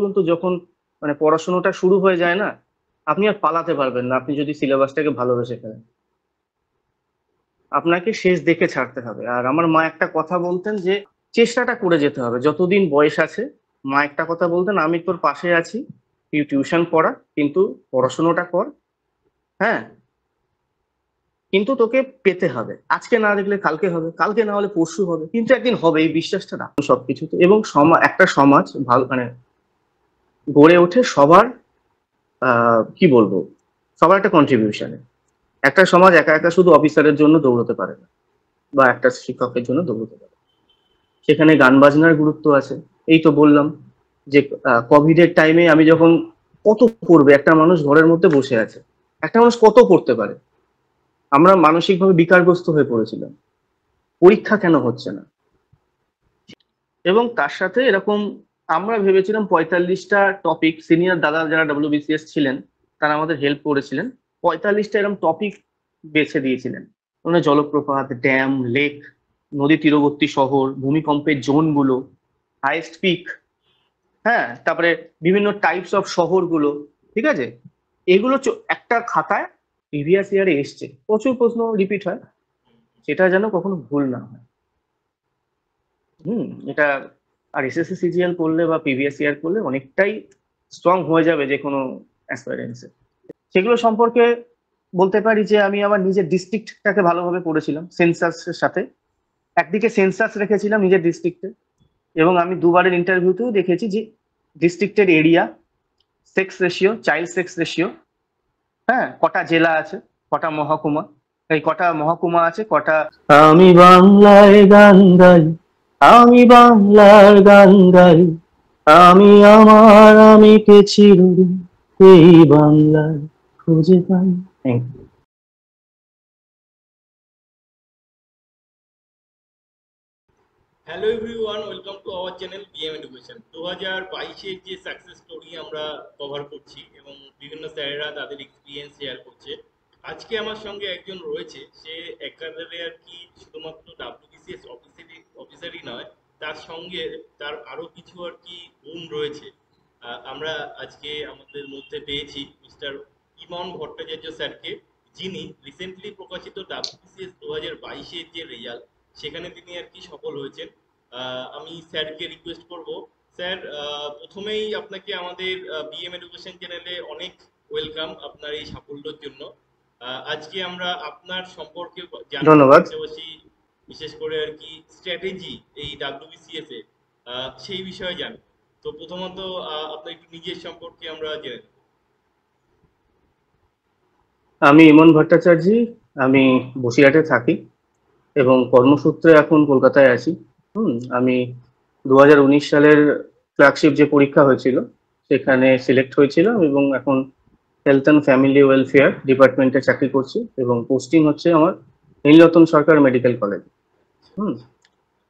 বলুন তো, যখন মানে পড়াশোনাটা শুরু হয়ে যায় না, আপনি আর পালাতে পারবেন না। আপনি যদি সিলেবাসটাকে ভালোবেসে ফেলেন, আপনাকে শেষ দেখে ছাড়তে হবে। আর আমার মা একটা কথা বলতেন যে চেষ্টাটা করে যেতে হবে যতদিন বয়স আছে। মা একটা কথা বলতেন, আমি তোর পাশে আছি, তুই টিউশন পড়া, কিন্তু পড়াশোনাটা কর। হ্যাঁ, কিন্তু তোকে পেতে হবে। আজকে না দেখলে কালকে হবে, কালকে না হলে পরশু হবে, কিন্তু একদিন হবে, এই বিশ্বাসটা রাখুন সবকিছুতে। এবং একটা সমাজ ভালো মানে গড়ে ওঠে সবার, কি বলবো, সবার একটা কন্ট্রিবিউশনে। একটা সমাজ একা একা শুধু অফিসারের জন্য দৌড়তে পারে না, বা একটা শিক্ষকের জন্য দৌড়তে পারে। সেখানে গান বাজনার গুরুত্ব আছে। এই তো বললাম যে কোভিড এর টাইমে আমি যখন, কত পড়বে একটা মানুষ, ঘরের মধ্যে বসে আছে, একটা মানুষ কত পড়তে পারে? আমরা মানসিকভাবে বিকারগ্রস্ত হয়ে পড়েছিলাম, পরীক্ষা কেন হচ্ছে না। এবং তার সাথে এরকম আমরা ভেবেছিলাম 45টা টপিক, সিনিয়র দাদা যারা ডব্লিউবিসিএস ছিলেন তারা আমাদের হেল্প করেছিলেন। 45টা এরকম টপিক বেছে দিয়েছিলেন, মানে জলপ্রপাত, ড্যাম, লেক, নদী তীরবর্তী শহর, ভূমিকম্পের জোনগুলো, হাইয়েস্ট পিক, হ্যাঁ, তারপরে বিভিন্ন টাইপস অফ শহরগুলো। ঠিক আছে, এগুলো একটা খাতায় প্রিভিয়াস ইয়ারে এসছে, প্রচুর প্রশ্ন রিপিট হয়, সেটা যেন কখনো ভুল না হয়। এটা আর এসএসসি সিজিএল করলে বা প্রিভিয়াস ইয়ার করলে অনেকটাই স্ট্রং হয়ে যাবে যে কোনো অ্যাসপাইরেন্সে। সেগুলো সম্পর্কে বলতে পারি যে আমি আমার নিজের ডিস্ট্রিক্টটাকে ভালোভাবে পড়েছিলাম সেন্সাসের সাথে। একদিকে সেন্সাস রেখেছিলাম নিজের ডিস্ট্রিক্টে, এবং আমি দুবারের ইন্টারভিউতেও দেখেছি যে ডিস্ট্রিক্টের area, sex ratio, child sex ratio, হ্যাঁ, কটা জেলা আছে, কটা মহকুমা, এই কটা মহকুমা আছে, কটা। আমি বাংলায় গান গাই, আমি বাংলার গান গাই, আমি আমার আমি কে চিরদিন এই বাংলার খুঁজে পাই। Thank you. Hello everyone, welcome to our channel BM education. 2022-এর যে সাকসেস স্টোরি আমরা কভার করছি এবং বিভিন্ন স্যারেরা তাদের এক্সপিরিয়েন্স শেয়ার করছে। আজকে আমার সঙ্গে একজন রয়েছে, সে একেবারে আর কি শুধুমাত্র ডাব্লিউবিসিএস অফিসারই নয়, তার সঙ্গে তার আরো কিছু আর কি গুণ রয়েছে। আমরা আজকে আমাদের মধ্যে পেয়েছি মিস্টার ইমন ভট্টাচার্য স্যারকে, যিনি রিসেন্টলি প্রকাশিত ডাব্লিউবিসিএস 2022-এর যে রেজাল্ট, সেখানে তিনি আর কি সফল হয়েছেন। আমি স্যারকে রিকোয়েস্ট করব, স্যার প্রথমেই আপনাকে আমাদের বিএম এডুকেশন চ্যানেলে অনেক ওয়েলকাম আপনার এই সাফল্যের জন্য। আজকে আমরা আপনার সম্পর্কে ধন্যবাদ। পাশাপাশি বিশেষ করে আর কি স্ট্র্যাটেজি এই ডাব্লিউবিসিএস এ সেই বিষয়ে জানি। তো প্রথমত আপনার একটু নিজের সম্পর্কে আমরা জেনে নেব। আমি ইমন ভট্টাচার্য, আমি বসিরহাটে থাকি এবং কর্মসূত্রে এখন কলকাতায় আছি। আমি 2019 সালের ক্লার্কশিপ যে পরীক্ষা হয়েছিল সেখানে সিলেক্ট হয়েছিলাম, এবং এখন হেলথ অ্যান্ড ফ্যামিলি ওয়েলফেয়ার ডিপার্টমেন্টে চাকরি করছি, এবং পোস্টিং হচ্ছে আমার নীলরতন সরকার মেডিকেল কলেজ।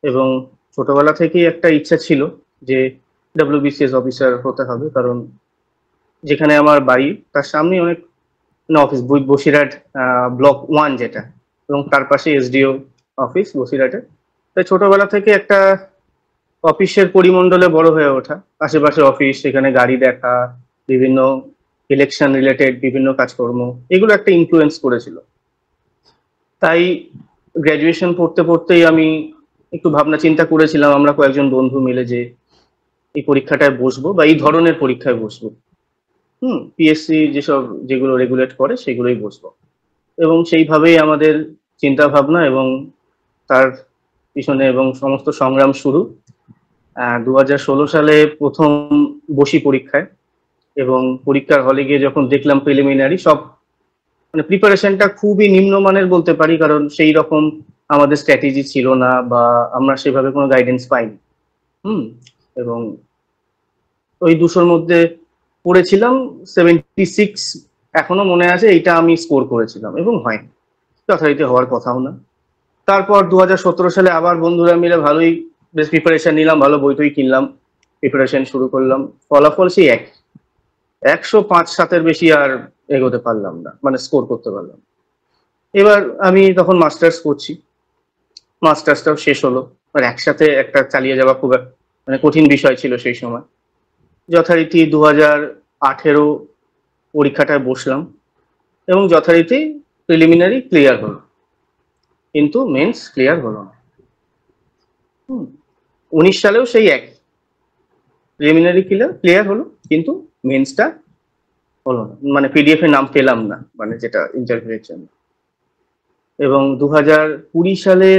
এবং ছোটবেলা থেকেই একটা ইচ্ছা ছিল যে ডব্লিউবিসিএস অফিসার হতে হবে, কারণ যেখানে আমার বাড়ি তার সামনে অনেক অফিস, বসিরহাট ব্লক 1 যেটা, এবং তার পাশে এসডিও অফিস বসিরহাটে। তাই ছোটবেলা থেকে একটা অফিসের পরিমণ্ডলে বড় হয়ে ওঠা, আশেপাশে অফিস, সেখানে গাড়ি দেখা, বিভিন্ন ইলেকশন রিলেটেড বিভিন্ন কাজকর্ম, এগুলো একটা ইনফ্লুয়েন্স করেছিল। তাই গ্র্যাজুয়েশন পড়তে পড়তেই আমি একটু ভাবনা চিন্তা করেছিলাম, আমরা কয়েকজন বন্ধু মিলে, যে এই পরীক্ষাটায় বসবো বা এই ধরনের পরীক্ষায় বসবো। পিএসসি যেসব যেগুলো রেগুলেট করে সেগুলোই বসবো, এবং সেইভাবেই আমাদের চিন্তা ভাবনা এবং তার পিছনে এবং সমস্ত সংগ্রাম শুরু। 2016 সালে প্রথম বসি পরীক্ষায়, এবং পরীক্ষার হলে গিয়ে যখন দেখলাম প্রিলিমিনারি সব, মানে প্রিপারেশনটা খুবই নিম্নমানের বলতে পারি, কারণ সেই রকম আমাদের স্ট্র্যাটেজি ছিল না, বা আমরা সেভাবে কোনো গাইডেন্স পাইনি। এবং ওই 200-র মধ্যে পড়েছিলাম 76, এখনো মনে আছে, এইটা আমি স্কোর করেছিলাম, এবং হয়নি, যথারীতি হওয়ার কথাও না। তারপর 2017 সালে আবার বন্ধুরা মিলে ভালোই বেশ প্রিপারেশন নিলাম, ভালো বই টই কিনলাম, প্রিপারেশন শুরু করলাম, ফলাফল সেই 105-7-এর বেশি আর এগোতে পারলাম না, মানে স্কোর করতে পারলাম। এবার আমি তখন মাস্টার্স করছি, মাস্টার্সটাও শেষ হলো, আর একসাথে একটা চালিয়ে যাওয়া খুব মানে কঠিন বিষয় ছিল সেই সময়। যথারীতি 2018 পরীক্ষাটায় বসলাম এবং যথারীতি প্রিলিমিনারি ক্লিয়ার হলো, কিন্তু মেন্স ক্লিয়ার হলো না। 19 সালেও সেই একই, প্রিলিমিনারি ক্লিয়ার হলো কিন্তু মেন্সটা হলো না, মানে পিডিএফ এর নাম পেলাম না, মানে যেটা ইন্টারভিউয়ের জন্য। এবং 2020 সালে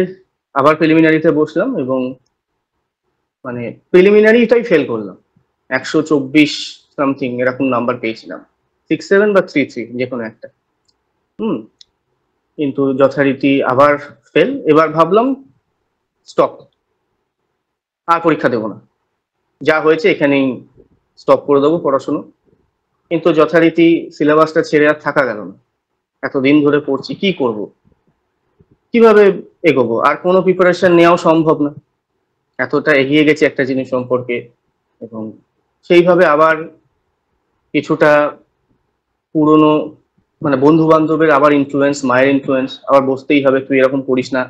আবার প্রিলিমিনারিতে বসলাম এবং মানে প্রিলিমিনারিটাই ফেল করলাম, 124 সামথিং এরকম নাম্বার পেয়েছিলাম, 67 বা 33 যে কোনো একটা। কিন্তু যথারীতি আবার ফেল। এবার ভাবলাম স্টপ, আর পরীক্ষা দেবো না, যা হয়েছে এখানেই স্টপ করে দেবো পড়াশুনো। কিন্তু যথারীতি সিলেবাসটা ছেড়ে আর থাকা গেল না, এতদিন ধরে পড়ছি, কি করব, কিভাবে এগোবো, আর কোনো প্রিপারেশন নেওয়াও সম্ভব না, এতটা এগিয়ে গেছে একটা জিনিস সম্পর্কে। এবং সেইভাবে আবার কিছুটা পুরনো মানে বন্ধু বান্ধবের আবার ইনফ্লুয়েন্স, মায়ের ইনফ্লুয়েন্স, আবার বসতেই হবে, তুই এরকম করিস না,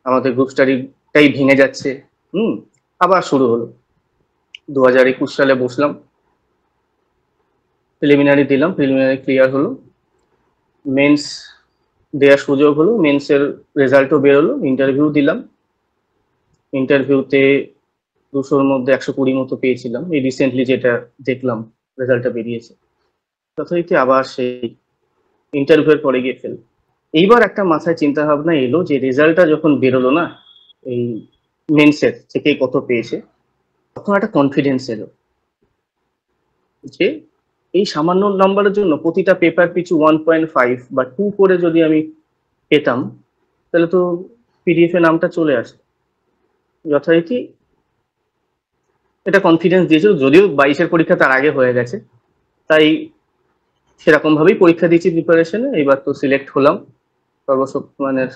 আমাদের গ্রুপ স্টাডিটাই ভেঙে যাচ্ছে। আবার শুরু হলো। 2021 সালে বসলাম, প্রিলিমিনারি দিলাম, প্রিলিমিনারি ক্লিয়ার হলো, মেন্স দেওয়ার সুযোগ হলো, মেন্সের রেজাল্টও বেরোলো, ইন্টারভিউ দিলাম, ইন্টারভিউতে 200-র মধ্যে 120 মতো পেয়েছিলাম, এই রিসেন্টলি যেটা দেখলাম রেজাল্টটা বেরিয়েছে। যথারীতি আবার সেই ইন্টারভিউর পরে গিয়ে ফেল। এইবার একটা মাথায় চিন্তা ভাবনা এলো যে রেজাল্টটা যখন বেরোলো না এই মেন্সের থেকে কত পেয়েছে, তখন একটা কনফিডেন্স এলো যে এই সামান্য নাম্বারের জন্য প্রতিটা পেপার পিছু 1.5 বা 2 করে যদি আমি পেতাম তাহলে তো পিডিএফ এ নামটা চলে আসে। যথারীতি এটা কনফিডেন্স দিয়েছিল, যদিও 22-এর পরীক্ষা তার আগে হয়ে গেছে, তাই সেরকম ভাবেই পরীক্ষা দিয়েছি প্রিপারেশনে। এবার তো সিলেক্ট হলাম, সর্বশক্তিমানের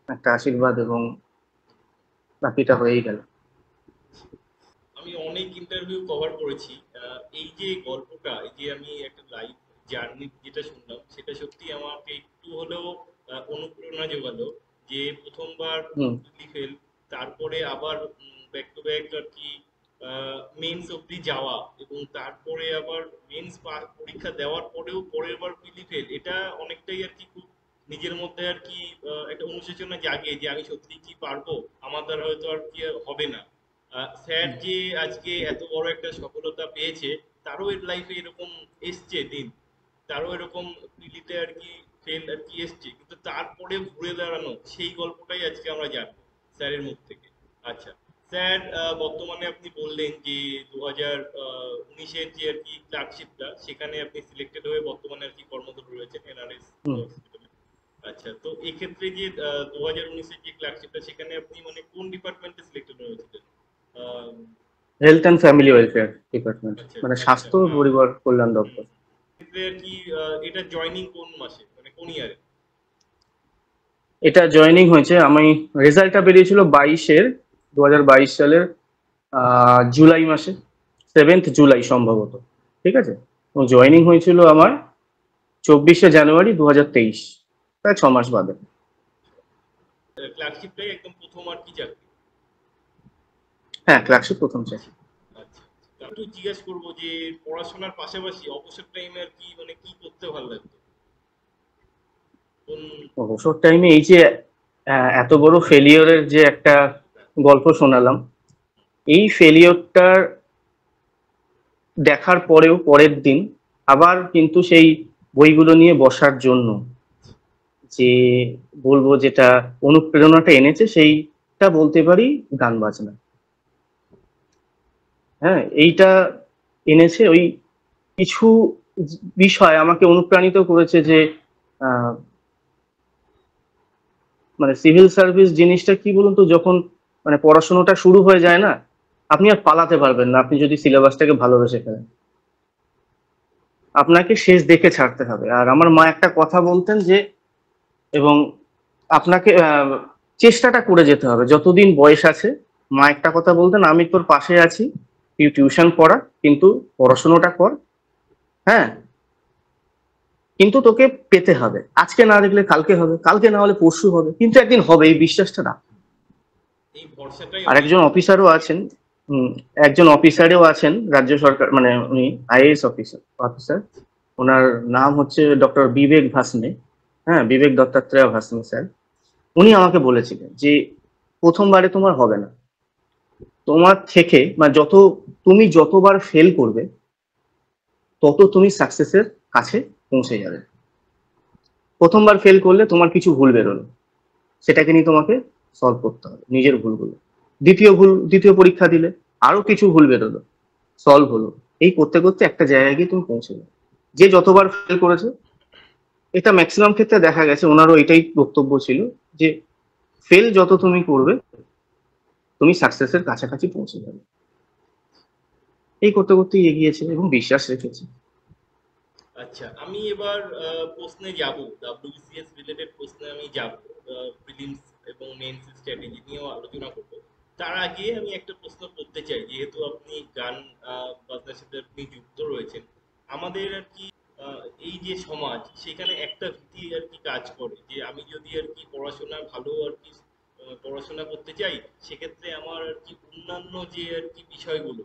একটা আশীর্বাদ, এবং বাকিটা হয়েই গেল। আমি অনেক ইন্টারভিউ কভার করেছি, এই যে গল্পটা, এই যে আমি একটা লাইভ জার্নি যেটা শুনলাম, সেটা সত্যি আমাকে একটু হলেও অনুপ্রেরণা জোগালো যে প্রথমবার ফেল, তারপরে আবার ব্যাক টু ব্যাক আর কি মেন্স অব্দি যাওয়া, এবং তারপরে আবার মেন্স পরীক্ষা দেওয়ার পরেও পরের বার প্রিলি ফেল, এটা অনেকটাই আর কি খুব নিজের মধ্যে আর কি একটা অনুশোচনা জাগে যে আমি সত্যি কি পারবো, আমার দ্বারা হয়তো আর কি হবে না। স্যার যে আজকে এত বড় একটা সফলতা পেয়েছে, তারও এর লাইফে এরকম এসছে দিন, তারও এরকম পিলিতে আর কি ফেল আর কি এসছে, কিন্তু তারপরে ঘুরে দাঁড়ানো সেই গল্পটাই আজকে আমরা জানবো স্যারের মুখ থেকে। আচ্ছা স্যার, বর্তমানে আপনি বললেন যে 2019-এর যে আর কি ক্লার্কশিপটা, সেখানে আপনি সিলেক্টেড হয়ে বর্তমানে আর কি কর্মরত রয়েছেন এনআরএস হসপিটালে। আচ্ছা, তো এক্ষেত্রে যে 2019-এর যে ক্লার্কশিপটা, সেখানে আপনি মানে কোন ডিপার্টমেন্টে সিলেক্টেড হয়েছিলেন? Health and family welfare department, মানে স্বাস্থ্য পরিবার কল্যাণ দপ্তর। কি এটা জয়েনিং কোন মাসে, মানে কোন ইয়ারে? এটা জয়েনিং হয়েছে, আমি রেজাল্টটা বেরিয়েছিল 2022 সালের জুলাই মাসে, 7th জুলাই সম্ভবত, ঠিক আছে। এবং জয়েনিং হয়েছিল আমার 24শে জানুয়ারি 2023, প্রায় 6 মাস বাদে। ক্লার্কশিপটাই একদম প্রথম আর কি চাকরি? হ্যাঁ, ক্লার্কশিপ প্রথম চাকরি। আচ্ছা, একটু জিজ্ঞেস করবো যে পড়াশোনার পাশাপাশি অবসর টাইমে আর কি মানে কি করতে ভালো লাগতো? অবসর টাইমে এই যে এত বড় ফেলিওরের যে একটা গল্প শোনালাম, এই ফেলিওরটার দেখার পরেও পরের দিন আবার কিন্তু সেই বইগুলো নিয়ে বসার জন্য যে বলবো যেটা অনুপ্রেরণাটা এনেছে, সেইটা বলতে পারি গান বাজনা। হ্যাঁ, এইটা এনেছে, ওই কিছু বিষয় আমাকে অনুপ্রাণিত করেছে যে মানে সিভিল সার্ভিস জিনিসটা কি বলুন তো, যখন মানে পড়াশোনাটা শুরু হয়ে যায় না, আপনি আর পালাতে পারবেন না, আপনি যদি সিলেবাসটাকে ভালোবেসে ফেলেন, আপনাকে শেষ দেখে ছাড়তে হবে। আর আমার মা একটা কথা বলতেন যে, এবং আপনাকে চেষ্টাটা করে যেতে হবে যতদিন বয়স আছে। মা একটা কথা বলতেন, আমি তোর পাশে আছি, তুই টিউশন পড়া কিন্তু পড়াশোনাটা কর, হ্যাঁ, কিন্তু তোকে পেতে হবে, আজকে না দেখলে কালকে হবে, কালকে না হলে পরশু হবে, কিন্তু একদিন হবে, এই বিশ্বাসটা রাখ। এই ভরসাটাই। আর একজন অফিসারও আছেন, উম, একজন অফিসারেও আছেন রাজ্য সরকার, মানে উনি আইএএস অফিসার। ওনার নাম হচ্ছে ডক্টর বিবেক ভাসনে। হ্যাঁ, বিবেক দত্তাত্রেয় ভাসনে স্যার। উনি আমাকে বলেছিলেন যে প্রথমবারে তোমার হবে না, তোমার থেকে মানে তুমি যতবার ফেল করবে তত তুমি সাকসেসের কাছে পৌঁছে যাবে। প্রথমবার ফেল করলে তোমার কিছু ভুল বেরোলো, সেটাকে নিয়ে তোমাকে সলভ করতে হবে নিজের ভুলগুলো। দ্বিতীয় পরীক্ষা দিলে আরো কিছু ভুল বেরোলো, সলভ হলো। এই করতে করতে একটা জায়গায় গিয়ে তুমি পৌঁছে যাবে। যে যতবার ফেল করেছে, এটা ম্যাক্সিমাম ক্ষেত্রে দেখা গেছে ওনারও এটাই বক্তব্য ছিল যে ফেল যত তুমি করবে তুমি সাকসেসের কাছাকাছি পৌঁছে যাবে। এই করতে করতেই এগিয়েছে এবং বিশ্বাস রেখেছে। আচ্ছা, আমি এবার প্রশ্নে যাব, WBCS রিলেটেড প্রশ্নে আমি যাব। প্রিলিমস এবং মেন্স স্ট্র্যাটেজি নিয়েও আলোচনা করব। তার আগে আমি একটা প্রশ্ন করতে চাই, যেহেতু আপনি গান বাজনার সাথে আপনি যুক্ত রয়েছেন, আমাদের আর কি এই যে সমাজ, সেখানে একটা ভীতি আর কি কাজ করে যে আমি যদি আর কি পড়াশোনা ভালো আর কি পড়াশোনা করতে চাই, সেক্ষেত্রে আমার আর কি অন্যান্য যে আর কি বিষয়গুলো,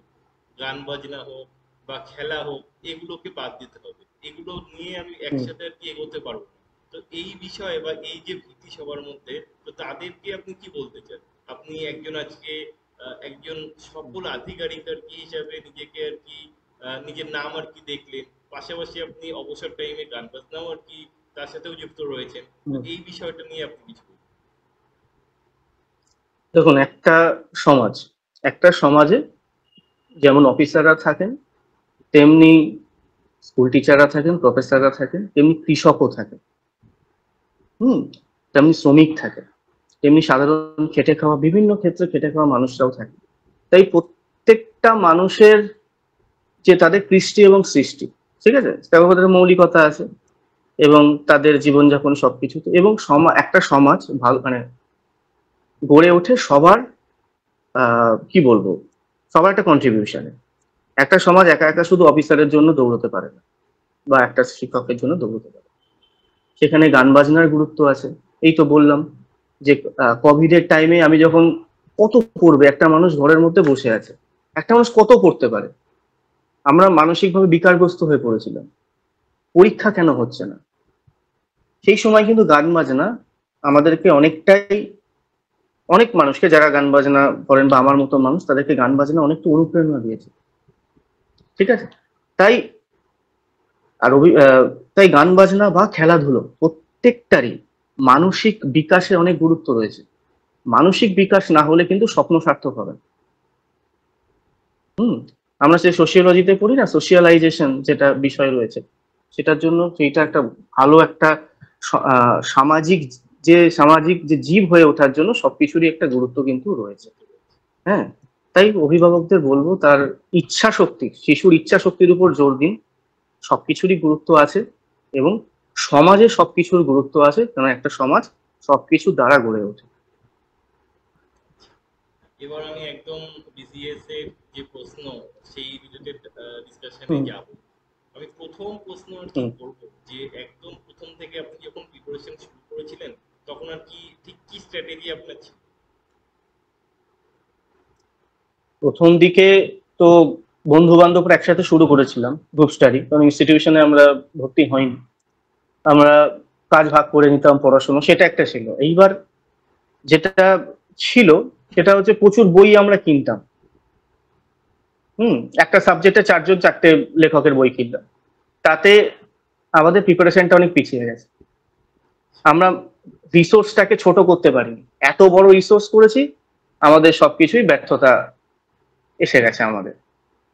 গান বাজনা হোক বা খেলা হোক, এগুলোকে বাদ দিতে হবে, এগুলো নিয়ে আমি হুম, একসাথে আর কি এগোতে পারবো না। তো এই বিষয়ে বা এই যে ভীতি সবার মধ্যে, তো তাদেরকে আপনি কি বলতে চান? আপনি একজন আজকে একজন সফল আধিকারিক আর কি হিসাবে নিজেকে আর কি নিজের নাম আর কি দেখলেন, পাশাপাশি আপনি অবসর টাইমে গান বাজনাও আর কি তার সাথেও যুক্ত রয়েছেন। তো হুম। এই বিষয়টা নিয়ে আপনি কিছু বলুন। দেখুন, সমাজ একটা সমাজে যেমন অফিসাররা থাকেন, তেমনি স্কুল টিচাররা থাকেন, প্রফেসররা থাকেন, তেমনি কৃষকও থাকেন। হুম, তেমনি শ্রমিক থাকে, তেমনি সাধারণ খেটে খাওয়া, বিভিন্ন ক্ষেত্রে খেটে খাওয়া মানুষরাও থাকে। তাই প্রত্যেকটা মানুষের যে তাদের কৃষ্টি এবং সৃষ্টি, ঠিক আছে, তাদের মৌলিকতা আছে এবং তাদের জীবনযাপন সবকিছু, এবং একটা সমাজ ভালো মানে গড়ে ওঠে সবার কি বলবো, সবার একটা কন্ট্রিবিউশনে। একটা সমাজ একা একা শুধু অফিসারের জন্য দৌড়তে পারে না, বা একটা শিক্ষকের জন্য দৌড়তে পারে। সেখানে গান বাজনার গুরুত্ব আছে। এই তো বললাম যে কোভিড এর টাইমে আমি যখন, কত পড়বে একটা মানুষ, ঘরের মধ্যে বসে আছে, একটা মানুষ কত পড়তে পারে, আমরা মানসিকভাবে বিকারগ্রস্ত হয়ে পড়েছিলাম। পরীক্ষা কেন হচ্ছে না, সেই সময় কিন্তু গান বাজনা আমাদেরকে অনেকটাই, অনেক মানুষকে যারা গান বাজনা করেন বা আমার মতো মানুষ, তাদেরকে গান বাজনা অনেকটা অনুপ্রেরণা দিয়েছে। ঠিক আছে, তাই আর তাই গান বাজনা বা খেলাধুলো প্রত্যেকটারই মানসিক বিকাশে অনেক গুরুত্ব রয়েছে। মানসিক বিকাশ না হলে কিন্তু স্বপ্ন সার্থক হবে না। হুম, আমরা যে সোশিওলজিতে পড়ি না, সোশিয়ালাইজেশন যেটা বিষয় রয়েছে, সেটার জন্য সেইটা একটা ভালো একটা সামাজিক যে জীব হয়ে ওঠার জন্য সবকিছুরই একটা গুরুত্ব কিন্তু রয়েছে। বুঝতে পেরেছি। হ্যাঁ, তাই অভিভাবকদের বলবো তার ইচ্ছা শক্তি, শিশুর ইচ্ছা শক্তির উপর জোর দিন। সবকিছুরই গুরুত্ব আছে এবং সমাজে সবকিছুর গুরুত্ব আছে, কারণ একটা সমাজ সবকিছু দ্বারা গড়ে ওঠে। এবার আমি একদম বিসিএস এর যে প্রশ্ন, সেই রিলেটেড ডিসকাশনে হুম, যাব। আমি প্রথম প্রশ্ন আর কি হুম। করব, যে একদম প্রথম থেকে আপনি যখন প্রিপারেশন শুরু করেছিলেন, তখন আর কি ঠিক কি স্ট্র্যাটেজি আপনার ছিল? প্রথম দিকে তো বন্ধু বান্ধবরা একসাথে শুরু করেছিলাম গ্রুপ স্টাডি, কারণ ইনস্টিটিউশনে আমরা ভর্তি হইনি। আমরা কাজ ভাগ করে নিতাম, পড়াশোনা সেটা একটা ছিল। এইবার যেটা ছিল সেটা হচ্ছে প্রচুর বই আমরা কিনতাম। হুম, একটা সাবজেক্টে চারজন চারটে লেখকের বই কিনতাম। তাতে আমাদের প্রিপারেশনটা অনেক পিছিয়ে গেছে। আমরা রিসোর্সটাকে ছোট করতে পারিনি, এত বড় রিসোর্স করেছি, আমাদের সবকিছুই ব্যর্থতা এসে গেছে আমাদের।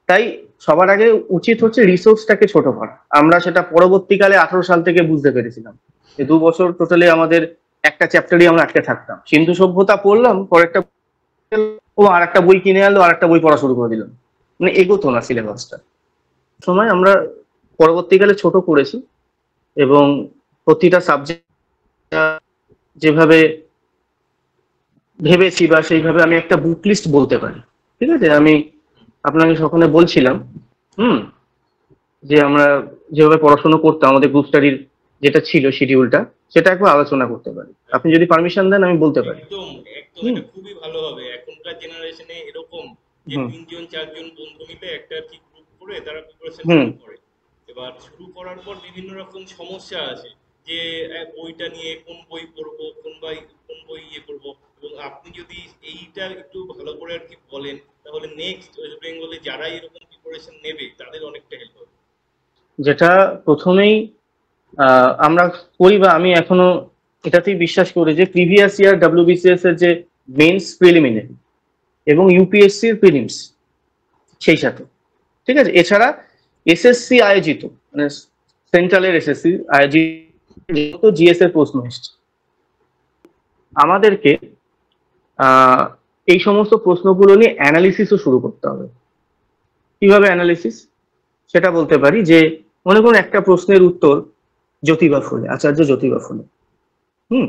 তাই সবার আগে উচিত হচ্ছে রিসোর্সটাকে ছোট করা। আমরা সেটা পরবর্তীকালে 18 সাল থেকে বুঝতে পেরেছিলাম যে 2 বছর টোটালি আমাদের একটা চ্যাপ্টারই আমরা আটকে থাকতাম। সিন্ধু সভ্যতা পড়লাম, পরেরটা ও আর একটা বই কিনে আনলো, আর একটা বই পড়া শুরু করে দিলাম, মানে এগোতো না সিলেবাসটা। সময় আমরা পরবর্তীকালে ছোট করেছি এবং প্রতিটা সাবজেক্ট যেভাবে ভেবেছি বা সেইভাবে আমি একটা বুক লিস্ট বলতে পারি। ঠিক আছে, আমি আপনাকে সকালে বলছিলাম হুম যে আমরা যেভাবে পড়াশোনা করতাম, আমাদের গ্রুপ স্টাডির যেটা ছিল শিডিউলটা, সেটা একবার আলোচনা করতে পারি। আপনি যদি পারমিশন দেন আমি বলতে পারি। একদম, একদম, হুম, এটা খুবই ভালো হবে। এখনকার জেনারেশনে এরকম যে হুম। 3-4 জন বন্ধু মিলে একটা ঠিক গ্রুপ করে তারা প্রিপারেশন হুম। শুরু করে। এবার শুরু করার পর বিভিন্ন রকম সমস্যা আছে যে বইটা নিয়ে কোন বই পড়বো, কোন বই ইয়ে করবো। এবং আপনি যদি এইটা একটু ভালো করে আর কি বলেন, তাহলে নেক্সট ওয়েস্ট বেঙ্গলে যারা এরকম প্রিপারেশন নেবে তাদের অনেকটা হেল্প হবে। যেটা প্রথমেই আমরা করি বা আমি এখনো এটাতেই বিশ্বাস করি যে প্রিভিয়াস ইয়ার ডাব্লিউবিসিএস এর যে মেন্স প্রিলিমিনারি এবং ইউপিএসসি এর প্রিলিমস সেই সাথে, ঠিক আছে, এছাড়া এসএসসি আয়োজিত মানে সেন্ট্রালের এসএসসি আয়োজিত জিএস এর প্রশ্ন এসছে, আমাদেরকে আহ, এই সমস্ত প্রশ্নগুলো নিয়ে অ্যানালিসিসও শুরু করতে হবে। কিভাবে অ্যানালিসিস সেটা বলতে পারি যে মনে করুন একটা প্রশ্নের উত্তর জ্যোতিবা ফুলে, আচার্য জ্যোতিবা ফুলে। হুম।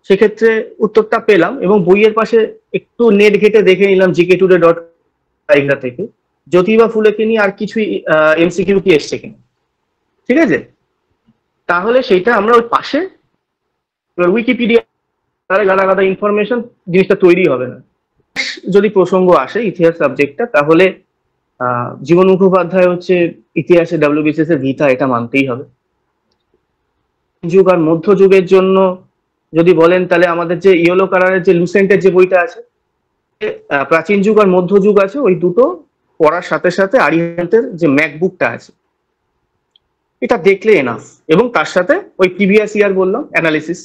সেক্ষেত্রে উত্তরটা পেলাম এবং বইয়ের পাশে একটু নেট ঘেটে দেখে নিলাম gk2.com থেকে জ্যোতিবা ফুলেকে নিয়ে আর কিছুই এমসিকিউ কি এসছে কিনা, ঠিক আছে। তাহলে সেইটা আমরা ওই পাশে উইকিপিডিয়া গাদা গাদা ইনফরমেশন জিনিসটা তৈরি হবে না। যদি প্রসঙ্গ আসে ইতিহাস সাবজেক্টটা, তাহলে জীবন মুখোপাধ্যায় হচ্ছে ইতিহাসে ডাব্লিউবিসিএস এর গীতা, এটা মানতেই হবে। যুগ আর মধ্যযুগের জন্য যদি বলেন তাহলে আমাদের যে ইয়েলো কালারের যে লুসেন্টের যে বইটা আছে, প্রাচীন যুগ আর মধ্যযুগ আছে, ওই দুটো পড়ার সাথে সাথে আরিহান্তের যে ম্যাকবুকটা আছে এটা দেখলে এনাফ, এবং তার সাথে ওই প্রিভিয়াস ইয়ার বললাম অ্যানালিসিস,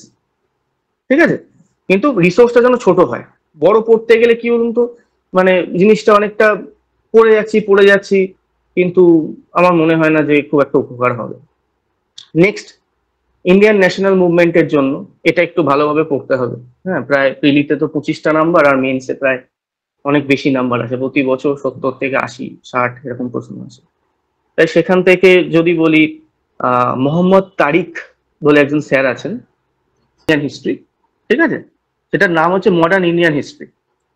ঠিক আছে। কিন্তু রিসোর্সটা যেন ছোট হয়, বড় পড়তে গেলে কি বলুন তো, মানে জিনিসটা অনেকটা পড়ে যাচ্ছি, কিন্তু আমার মনে হয় না যে খুব একটা উপকার হবে। নেক্সট, ইন্ডিয়ান ন্যাশনাল মুভমেন্টের জন্য এটা একটু ভালোভাবে পড়তে হবে। হ্যাঁ, প্রায় প্রিলিতে তো 25টা নাম্বার, আর মেন্সে প্রায় অনেক বেশি নাম্বার আছে, প্রতি বছর 70 থেকে 80 60 এরকম প্রশ্ন আছে। তাই সেখান থেকে যদি বলি, মোহাম্মদ তারিক বলে একজন স্যার আছেন, ইন্ডিয়ান হিস্ট্রি, ঠিক আছে, সেটার নাম হচ্ছে মডার্ন ইন্ডিয়ান হিস্ট্রি,